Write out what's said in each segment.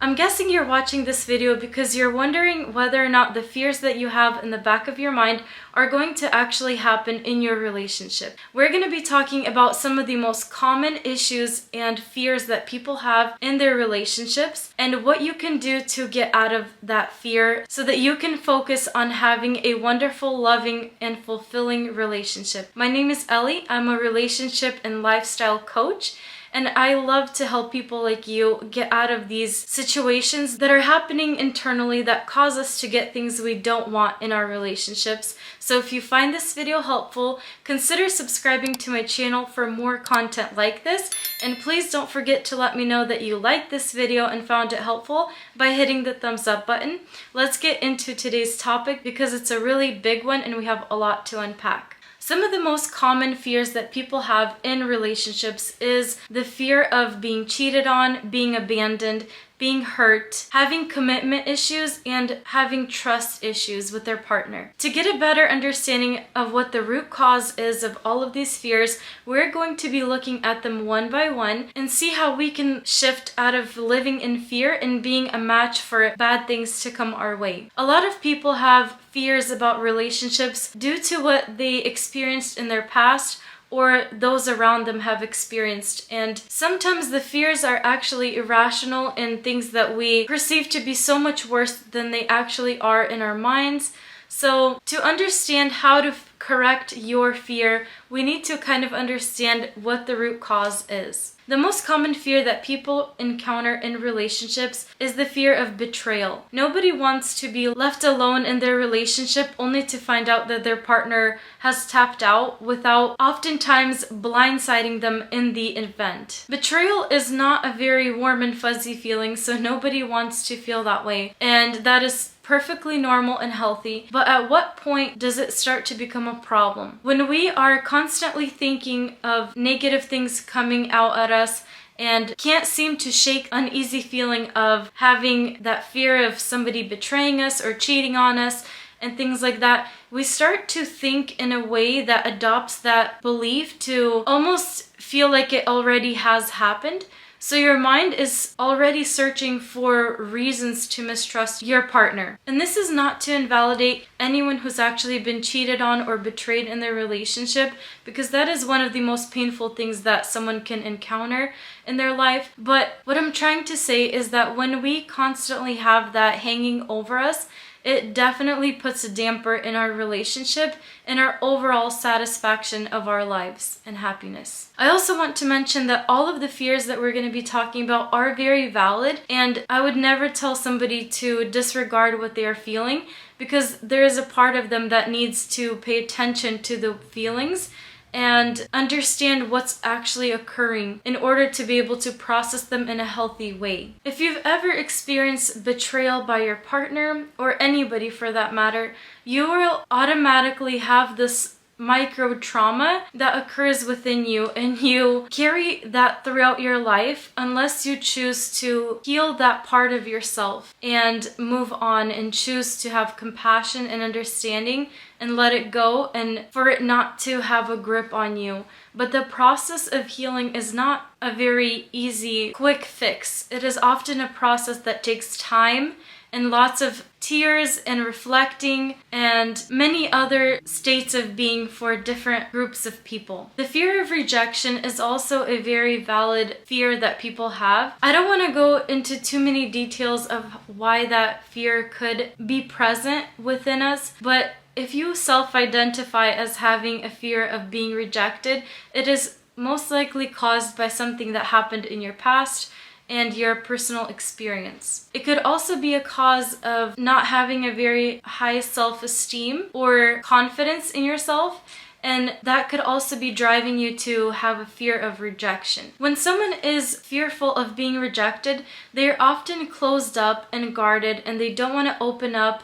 I'm guessing you're watching this video because you're wondering whether or not the fears that you have in the back of your mind are going to actually happen in your relationship. We're going to be talking about some of the most common issues and fears that people have in their relationships and what you can do to get out of that fear so that you can focus on having a wonderful, loving, and fulfilling relationship. My name is Ellie. I'm a relationship and lifestyle coach. And I love to help people like you get out of these situations that are happening internally that cause us to get things we don't want in our relationships. So if you find this video helpful, consider subscribing to my channel for more content like this. And please don't forget to let me know that you liked this video and found it helpful by hitting the thumbs up button. Let's get into today's topic because it's a really big one and we have a lot to unpack. Some of the most common fears that people have in relationships is the fear of being cheated on, being abandoned, being hurt, having commitment issues, and having trust issues with their partner. To get a better understanding of what the root cause is of all of these fears, we're going to be looking at them one by one and see how we can shift out of living in fear and being a match for bad things to come our way. A lot of people have fears about relationships due to what they experienced in their past or those around them have experienced. And sometimes the fears are actually irrational and things that we perceive to be so much worse than they actually are in our minds. So to understand how to correct your fear, we need to kind of understand what the root cause is. The most common fear that people encounter in relationships is the fear of betrayal. Nobody wants to be left alone in their relationship only to find out that their partner has tapped out without oftentimes blindsiding them in the event. Betrayal is not a very warm and fuzzy feeling, so nobody wants to feel that way. And that is perfectly normal and healthy, but at what point does it start to become a problem? When we are constantly thinking of negative things coming out at us and can't seem to shake uneasy feeling of having that fear of somebody betraying us or cheating on us and things like that, we start to think in a way that adopts that belief to almost feel like it already has happened. So your mind is already searching for reasons to mistrust your partner. And this is not to invalidate anyone who's actually been cheated on or betrayed in their relationship, because that is one of the most painful things that someone can encounter in their life. But what I'm trying to say is that when we constantly have that hanging over us, it definitely puts a damper in our relationship and our overall satisfaction of our lives and happiness. I also want to mention that all of the fears that we're going to be talking about are very valid, and I would never tell somebody to disregard what they are feeling, because there is a part of them that needs to pay attention to the feelings and understand what's actually occurring in order to be able to process them in a healthy way. If you've ever experienced betrayal by your partner, or anybody for that matter, you will automatically have this micro trauma that occurs within you, and you carry that throughout your life unless you choose to heal that part of yourself and move on and choose to have compassion and understanding and let it go, and for it not to have a grip on you. But the process of healing is not a very easy, quick fix. It is often a process that takes time and lots of tears and reflecting and many other states of being for different groups of people. The fear of rejection is also a very valid fear that people have. I don't want to go into too many details of why that fear could be present within us, but if you self-identify as having a fear of being rejected, it is most likely caused by something that happened in your past and your personal experience. It could also be a cause of not having a very high self-esteem or confidence in yourself, and that could also be driving you to have a fear of rejection. When someone is fearful of being rejected, they are often closed up and guarded, and they don't want to open up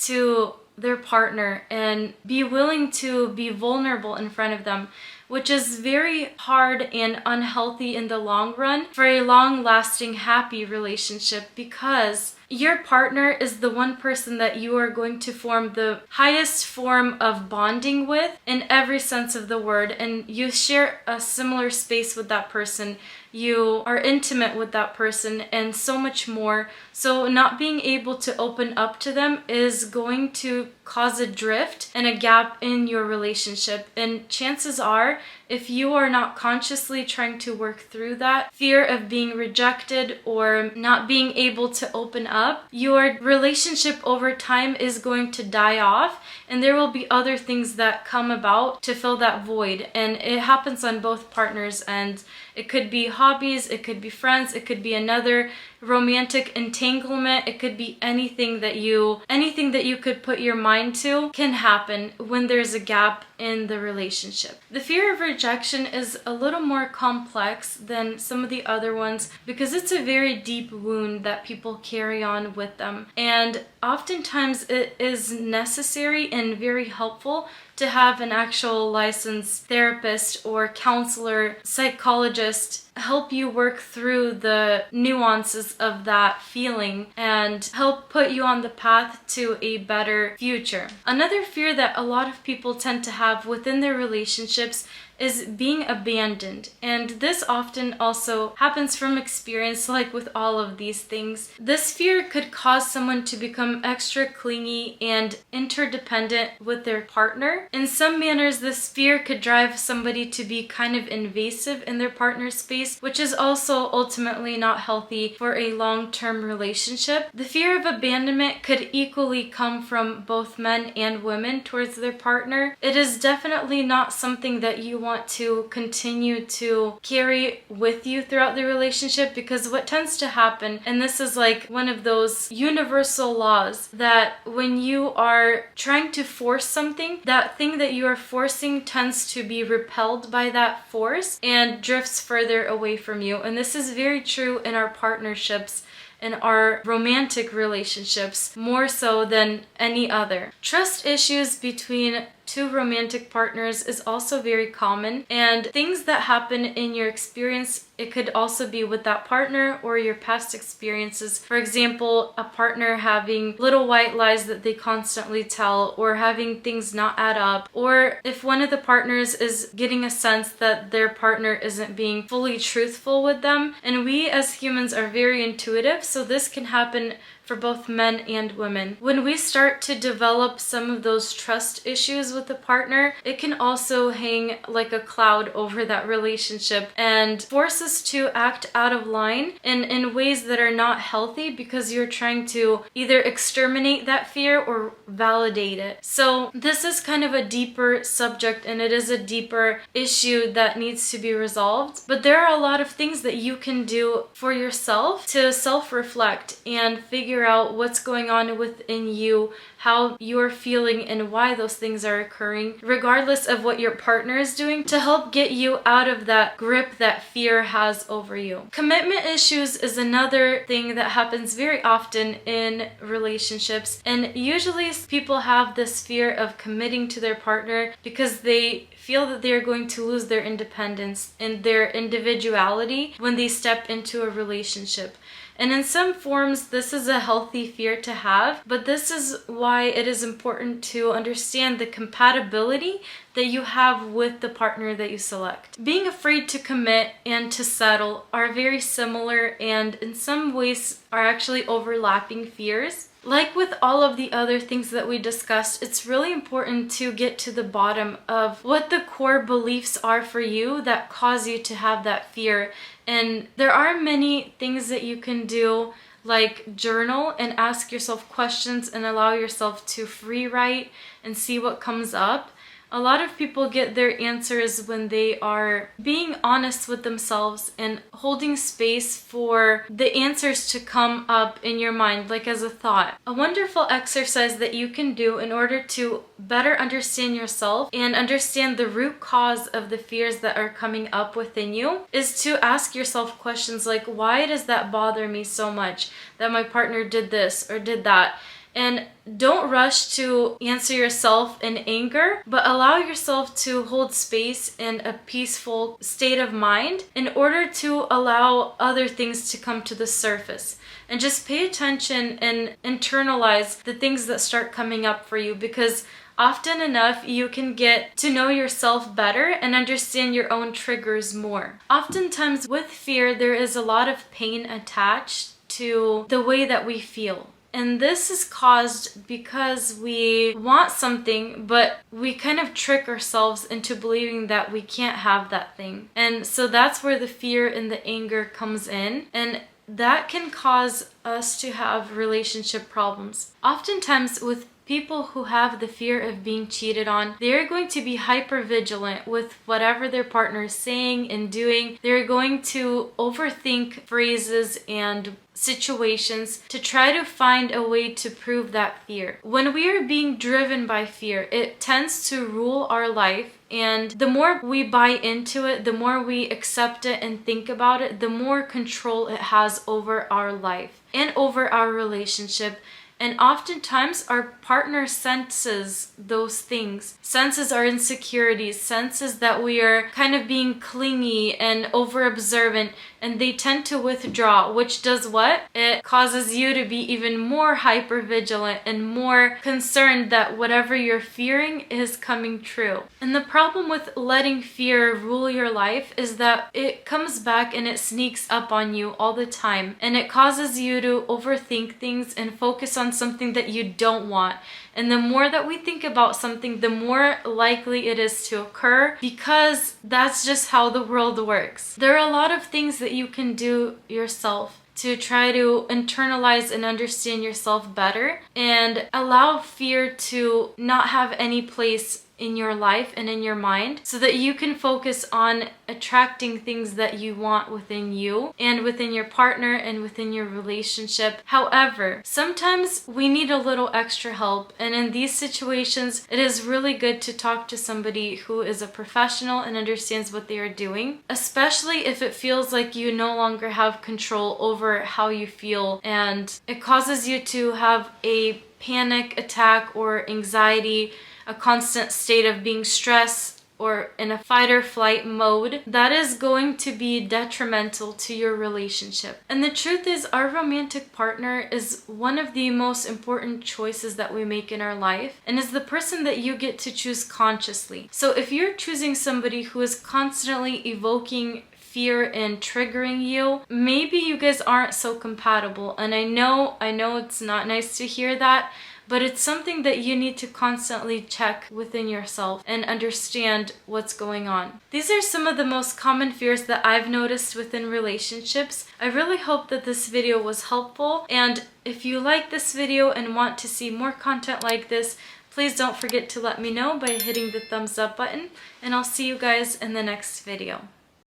to their partner and be willing to be vulnerable in front of them, which is very hard and unhealthy in the long run for a long-lasting, happy relationship, because your partner is the one person that you are going to form the highest form of bonding with in every sense of the word, and you share a similar space with that person. you are intimate with that person, and so much more. So not being able to open up to them is going to cause a drift and a gap in your relationship. And chances are, if you are not consciously trying to work through that fear of being rejected or not being able to open up, your relationship over time is going to die off, and there will be other things that come about to fill that void. And it happens on both partners, and it could be hobbies, it could be friends, it could be another romantic entanglement, it could be anything that you could put your mind to can happen when there's a gap in the relationship. The fear of rejection is a little more complex than some of the other ones because it's a very deep wound that people carry on with them. And oftentimes it is necessary and very helpful to have an actual licensed therapist or counselor, psychologist help you work through the nuances of that feeling and help put you on the path to a better future. Another fear that a lot of people tend to have within their relationships is being abandoned. And this often also happens from experience, like with all of these things. This fear could cause someone to become extra clingy and interdependent with their partner. In some manners, this fear could drive somebody to be kind of invasive in their partner's space, which is also ultimately not healthy for a long-term relationship. The fear of abandonment could equally come from both men and women towards their partner. It is definitely not something that you want to continue to carry with you throughout the relationship, because what tends to happen, and this is like one of those universal laws, that when you are trying to force something, that thing that you are forcing tends to be repelled by that force and drifts further away from you. And this is very true in our partnerships, in our romantic relationships, more so than any other. Trust issues between two romantic partners is also very common, and things that happen in your experience, it could also be with that partner or your past experiences. For example, a partner having little white lies that they constantly tell, or having things not add up, or if one of the partners is getting a sense that their partner isn't being fully truthful with them. And we as humans are very intuitive, so this can happen for both men and women. When we start to develop some of those trust issues with the partner, it can also hang like a cloud over that relationship and force us to act out of line in ways that are not healthy, because you're trying to either exterminate that fear or validate it. So this is kind of a deeper subject, and it is a deeper issue that needs to be resolved. But there are a lot of things that you can do for yourself to self-reflect and figure out what's going on within you, how you're feeling, and why those things are occurring, regardless of what your partner is doing, to help get you out of that grip that fear has over you. Commitment issues is another thing that happens very often in relationships, and usually people have this fear of committing to their partner because they feel that they are going to lose their independence and their individuality when they step into a relationship. And in some forms, this is a healthy fear to have, but this is why it is important to understand the compatibility that you have with the partner that you select. Being afraid to commit and to settle are very similar, and in some ways are actually overlapping fears. Like with all of the other things that we discussed, it's really important to get to the bottom of what the core beliefs are for you that cause you to have that fear. And there are many things that you can do, like journal and ask yourself questions and allow yourself to free write and see what comes up. A lot of people get their answers when they are being honest with themselves and holding space for the answers to come up in your mind, like as a thought. A wonderful exercise that you can do in order to better understand yourself and understand the root cause of the fears that are coming up within you is to ask yourself questions like, why does that bother me so much that my partner did this or did that? And don't rush to answer yourself in anger, but allow yourself to hold space in a peaceful state of mind in order to allow other things to come to the surface. And just pay attention and internalize the things that start coming up for you, because often enough you can get to know yourself better and understand your own triggers more. Oftentimes with fear, there is a lot of pain attached to the way that we feel. And this is caused because we want something, but we kind of trick ourselves into believing that we can't have that thing. And so that's where the fear and the anger comes in. And that can cause us to have relationship problems. Oftentimes with people who have the fear of being cheated on, they're going to be hyper vigilant with whatever their partner is saying and doing. They're going to overthink phrases and situations to try to find a way to prove that fear. When we are being driven by fear, it tends to rule our life. And the more we buy into it, the more we accept it and think about it, the more control it has over our life and over our relationship. And oftentimes our partner senses those things, senses our insecurities, senses that we are kind of being clingy and over observant, and they tend to withdraw, which does what? It causes you to be even more hyper vigilant and more concerned that whatever you're fearing is coming true. And the problem with letting fear rule your life is that it comes back and it sneaks up on you all the time, and it causes you to overthink things and focus on something that you don't want. And the more that we think about something, the more likely it is to occur, because that's just how the world works. There are a lot of things that you can do yourself to try to internalize and understand yourself better and allow fear to not have any place in your life and in your mind, so that you can focus on attracting things that you want within you and within your partner and within your relationship. However, sometimes we need a little extra help, and in these situations it is really good to talk to somebody who is a professional and understands what they are doing, especially if it feels like you no longer have control over how you feel and it causes you to have a panic attack or anxiety, a constant state of being stressed or in a fight or flight mode. That is going to be detrimental to your relationship. And the truth is, our romantic partner is one of the most important choices that we make in our life, and is the person that you get to choose consciously. So if you're choosing somebody who is constantly evoking fear and triggering you, maybe you guys aren't so compatible. And I know it's not nice to hear that, but it's something that you need to constantly check within yourself and understand what's going on. These are some of the most common fears that I've noticed within relationships. I really hope that this video was helpful, and if you like this video and want to see more content like this, please don't forget to let me know by hitting the thumbs up button, and I'll see you guys in the next video.